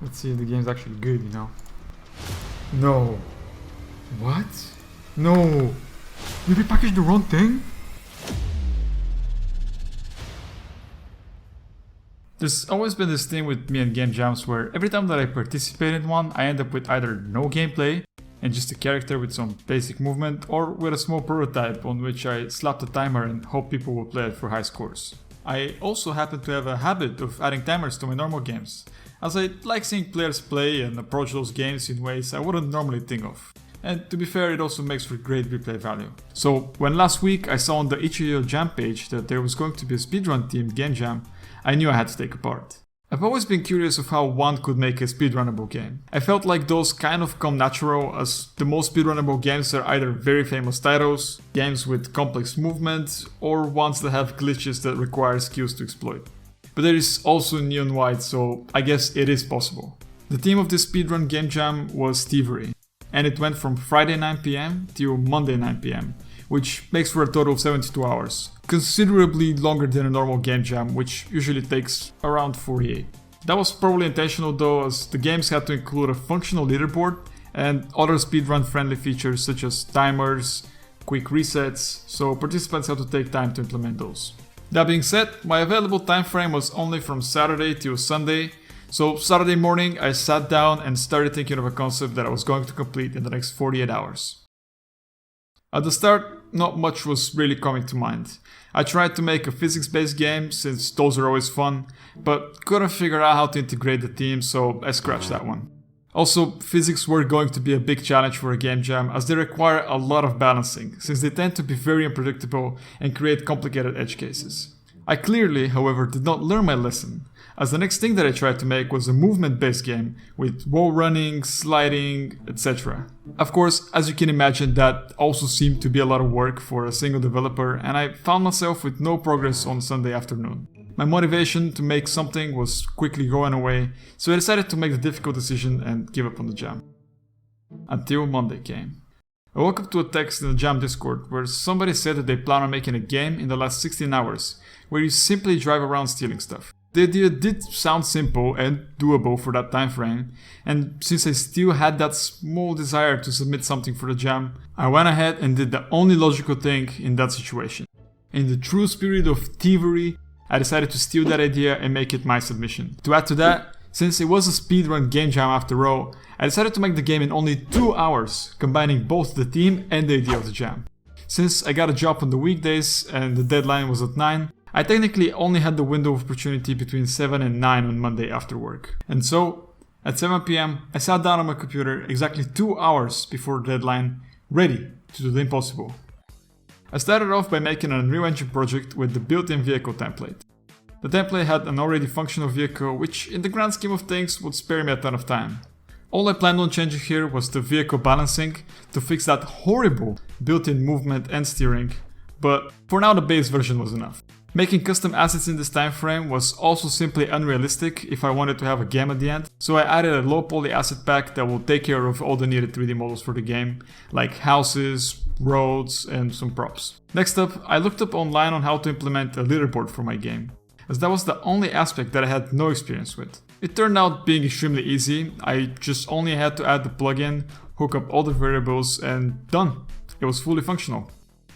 Let's see if the game's actually good, you know. No. What? No. Did they package the wrong thing? There's always been this thing with me and game jams where every time that I participate in one, I end up with either no gameplay and just a character with some basic movement, or with a small prototype on which I slap the timer and hope people will play it for high scores. I also happen to have a habit of adding timers to my normal games, as I like seeing players play and approach those games in ways I wouldn't normally think of. And to be fair, it also makes for great replay value. So when last week I saw on the itch.io jam page that there was going to be a speedrun themed game jam, I knew I had to take a part. I've always been curious of how one could make a speedrunnable game. I felt like those kind of come natural, as the most speedrunnable games are either very famous titles, games with complex movements, or ones that have glitches that require skills to exploit. But there is also neon white, so I guess it is possible. The theme of this speedrun game jam was thievery, and it went from Friday 9 PM till Monday 9 PM, which makes for a total of 72 hours. Considerably longer than a normal game jam, which usually takes around 48. That was probably intentional though, as the games had to include a functional leaderboard and other speedrun friendly features such as timers, quick resets, so participants had to take time to implement those. That being said, my available time frame was only from Saturday till Sunday, so Saturday morning I sat down and started thinking of a concept that I was going to complete in the next 48 hours. At the start, not much was really coming to mind. I tried to make a physics-based game, since those are always fun, but couldn't figure out how to integrate the theme, so I scratched that one. Also, physics were going to be a big challenge for a game jam, as they require a lot of balancing, since they tend to be very unpredictable and create complicated edge cases. I clearly, however, did not learn my lesson, as the next thing that I tried to make was a movement-based game with wall running, sliding, etc. Of course, as you can imagine, that also seemed to be a lot of work for a single developer, and I found myself with no progress on Sunday afternoon. My motivation to make something was quickly going away, so I decided to make the difficult decision and give up on the jam. Until Monday came. I woke up to a text in the jam Discord where somebody said that they plan on making a game in the last 16 hours, where you simply drive around stealing stuff. The idea did sound simple and doable for that time frame, and since I still had that small desire to submit something for the jam, I went ahead and did the only logical thing in that situation. In the true spirit of thievery, I decided to steal that idea and make it my submission. To add to that, since it was a speedrun game jam after all, I decided to make the game in only 2 hours, combining both the theme and the idea of the jam. Since I got a job on the weekdays and the deadline was at 9, I technically only had the window of opportunity between 7 and 9 on Monday after work. And so, at 7 PM, I sat down on my computer exactly 2 hours before the deadline, ready to do the impossible. I started off by making an Unreal Engine project with the built-in vehicle template. The template had an already functional vehicle, which in the grand scheme of things would spare me a ton of time. All I planned on changing here was the vehicle balancing to fix that horrible built-in movement and steering, but for now the base version was enough. Making custom assets in this time frame was also simply unrealistic if I wanted to have a game at the end, so I added a low poly asset pack that will take care of all the needed 3D models for the game, like houses, roads, and some props. Next up, I looked up online on how to implement a leaderboard for my game, as that was the only aspect that I had no experience with. It turned out being extremely easy. I just only had to add the plugin, hook up all the variables, and done. It was fully functional.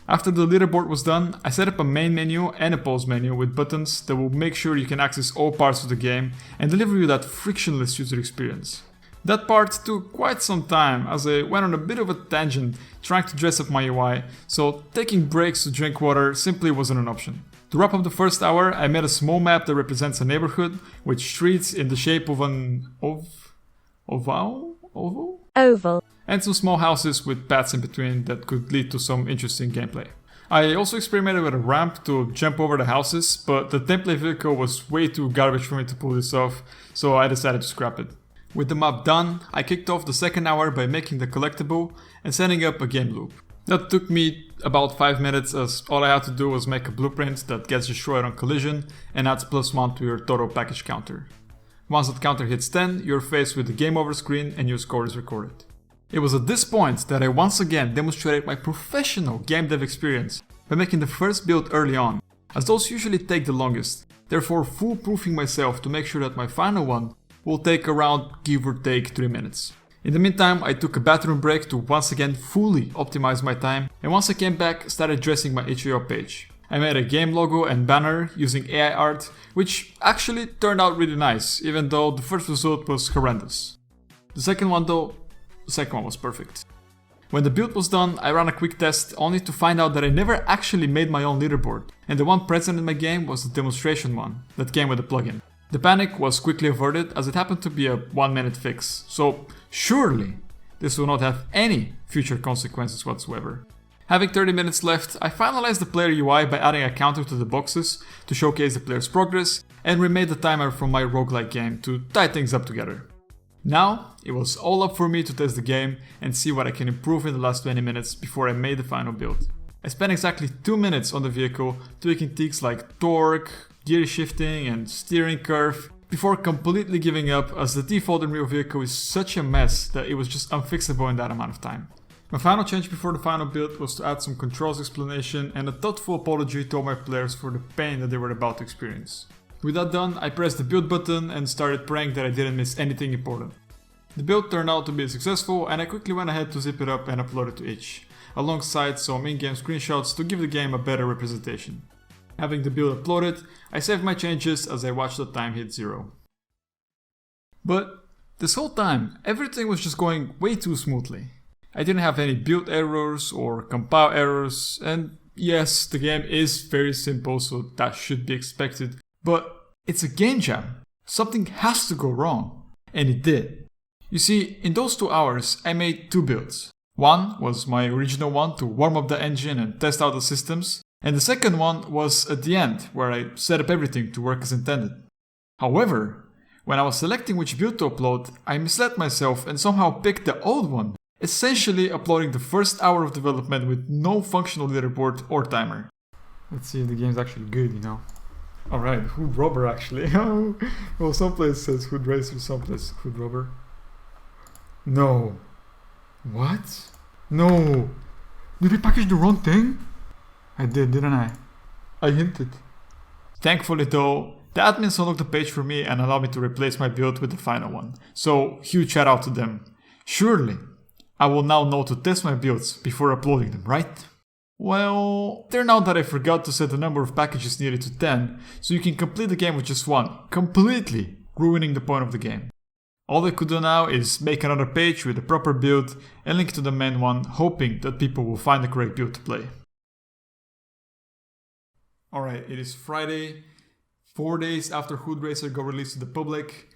After the leaderboard was done, I set up a main menu and a pause menu with buttons that will make sure you can access all parts of the game and deliver you that frictionless user experience. That part took quite some time, as I went on a bit of a tangent trying to dress up my UI, so taking breaks to drink water simply wasn't an option. To wrap up the first hour, I made a small map that represents a neighborhood with streets in the shape of an oval, and some small houses with paths in between that could lead to some interesting gameplay. I also experimented with a ramp to jump over the houses, but the template vehicle was way too garbage for me to pull this off, so I decided to scrap it. With the map done, I kicked off the second hour by making the collectible and setting up a game loop. That took me about 5 minutes, as all I had to do was make a blueprint that gets destroyed on collision and adds +1 to your total package counter. Once that counter hits 10, you're faced with the game over screen and your score is recorded. It was at this point that I once again demonstrated my professional game dev experience by making the first build early on, as those usually take the longest, therefore foolproofing myself to make sure that my final one will take around give or take 3 minutes. In the meantime, I took a bathroom break to once again fully optimize my time, and once I came back, started dressing my itch.io page. I made a game logo and banner using AI art, which actually turned out really nice, even though the first result was horrendous. The second one was perfect. When the build was done, I ran a quick test only to find out that I never actually made my own leaderboard, and the one present in my game was the demonstration one that came with the plugin. The panic was quickly averted as it happened to be a 1-minute fix, so surely this will not have any future consequences whatsoever. Having 30 minutes left, I finalized the player UI by adding a counter to the boxes to showcase the player's progress and remade the timer from my roguelike game to tie things up together. Now, it was all up for me to test the game and see what I can improve in the last 20 minutes before I made the final build. I spent exactly 2 minutes on the vehicle tweaking things like torque, gear shifting and steering curve before completely giving up as the default Unreal vehicle is such a mess that it was just unfixable in that amount of time. My final change before the final build was to add some controls explanation and a thoughtful apology to all my players for the pain that they were about to experience. With that done, I pressed the build button and started praying that I didn't miss anything important. The build turned out to be successful and I quickly went ahead to zip it up and upload it to itch, alongside some in-game screenshots to give the game a better representation. Having the build uploaded, I saved my changes as I watched the time hit 0. But this whole time, everything was just going way too smoothly. I didn't have any build errors or compile errors, and yes, the game is very simple, so that should be expected, but it's a game jam. Something has to go wrong, and it did. You see, in those 2 hours, I made 2 builds. One was my original one to warm up the engine and test out the systems, and the second one was at the end, where I set up everything to work as intended. However, when I was selecting which build to upload, I misled myself and somehow picked the old one, essentially uploading the first hour of development with no functional leaderboard or timer. Let's see if the game's actually good, you know. Alright, Hood Robber actually. Well, someplace says Hood Racer, someplace Hood Robber. No. What? No. Did I package the wrong thing? I did, didn't I? I hinted. Thankfully though, the admins unlocked the page for me and allowed me to replace my build with the final one. So, huge shout out to them. Surely, I will now know to test my builds before uploading them, right? Well, turned out that I forgot to set the number of packages needed to 10, so you can complete the game with just one, completely ruining the point of the game. All I could do now is make another page with the proper build and link to the main one, hoping that people will find the correct build to play. Alright, it is Friday, 4 days after Hood Racer got released to the public.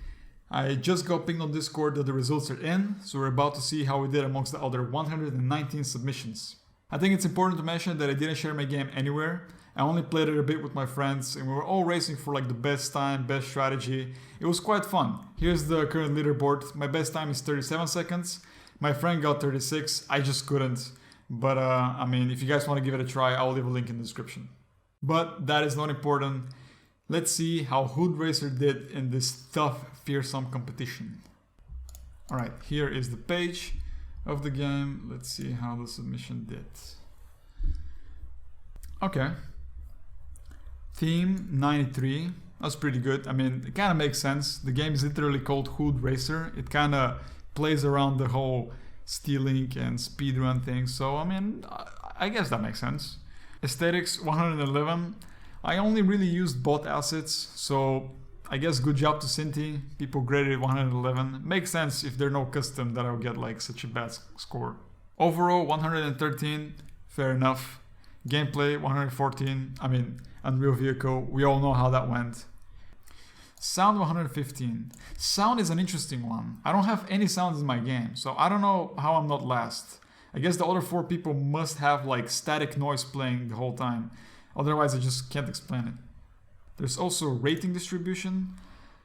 I just got pinged on Discord that the results are in, so we're about to see how we did amongst the other 119 submissions. I think it's important to mention that I didn't share my game anywhere. I only played it a bit with my friends and we were all racing for like the best time, best strategy. It was quite fun. Here's the current leaderboard. My best time is 37 seconds. My friend got 36. I just couldn't. But I mean, if you guys want to give it a try, I'll leave a link in the description. But that is not important. Let's see how Hood Racer did in this tough, fearsome competition. Alright, here is the page of the game. Let's see how the submission did. Okay. Theme 93. That's pretty good. I mean, it kind of makes sense. The game is literally called Hood Racer. It kind of plays around the whole stealing and speedrun thing. So, I mean, I guess that makes sense. Aesthetics 111. I only really used bot assets, so I guess good job to Cinti. People graded it 111. Makes sense if they're no custom that I'll get like such a bad score. Overall 113, fair enough. Gameplay 114, I mean Unreal Vehicle, we all know how that went. Sound 115. Sound is an interesting one. I don't have any sounds in my game, so I don't know how I'm not last. I guess the other 4 people must have like static noise playing the whole time. Otherwise I just can't explain it. There's also rating distribution.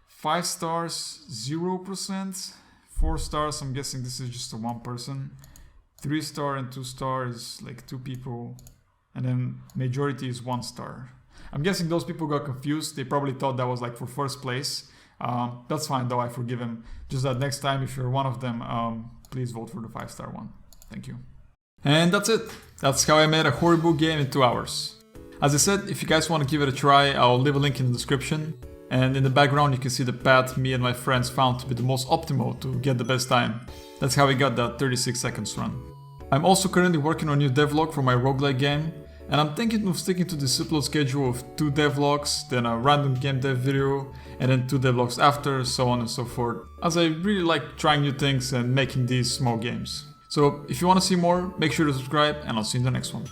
5 stars, 0%. 4 stars, I'm guessing this is just a 1 person. 3 star and 2 stars, like 2 people. And then majority is 1 star. I'm guessing those people got confused. They probably thought that was like for first place. That's fine though, I forgive him. Just that next time if you're one of them, please vote for the 5-star one. Thank you. And that's it. That's how I made a horrible game in 2 hours. As I said, if you guys want to give it a try, I'll leave a link in the description. And in the background you can see the path me and my friends found to be the most optimal to get the best time. That's how we got that 36 seconds run. I'm also currently working on a new devlog for my roguelike game, and I'm thinking of sticking to this upload schedule of 2 devlogs, then a random game dev video, and then 2 devlogs after, so on and so forth, as I really like trying new things and making these small games. So if you want to see more, make sure to subscribe, and I'll see you in the next one.